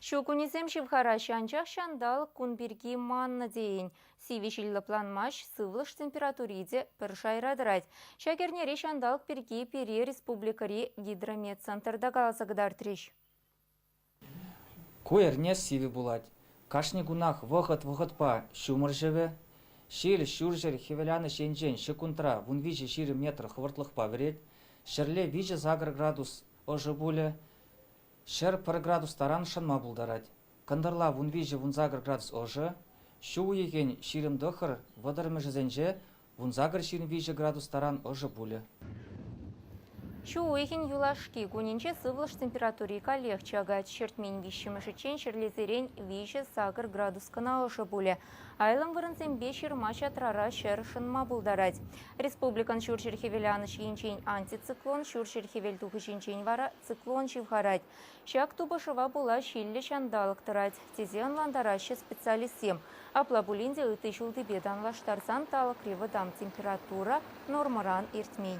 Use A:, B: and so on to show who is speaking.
A: Шукунизем шивхара шанчах шандал кунбирги манна дейін. Сивишиллы планмаш сывлыш температуриде пір шайрадырать. Шагернере шандалк пирги пири республикари гидрометцентрда галасагдар триш.
B: Койерне сиви булать. Кашни гунах вахат па шумыр живе. Шир шуржер хевеляны шенжен шекунтра вунвижи шири метр хвыртлых паверет. Шерле вижи загр градус ожы буле. Шер пар градус таран шанма булдарать. Кандарла вунвижи вунзагр градус ожы. Шу еген ширим дохыр вадармы жезенже вунзагр ширим вижи градус таран ожы буле.
A: Шуэхин юлашки гунинче сывлыш температури коллег чагать шертмень вищемышечен шерлезерень вище сагр градус канаоша буле. Айлам вырынсембе шермача трара шершынма булдарать. Республикан шуршерхевеляныш енчень антициклон, шуршерхевель тухышенчень вара циклон шивхарать. Шак тубашыва була шилле шандалык тырать. Тезен ландараще специалистем. Аплабулинде ыты шулды бедан лаштарсан талы кривы дам температура нормаран иртмень.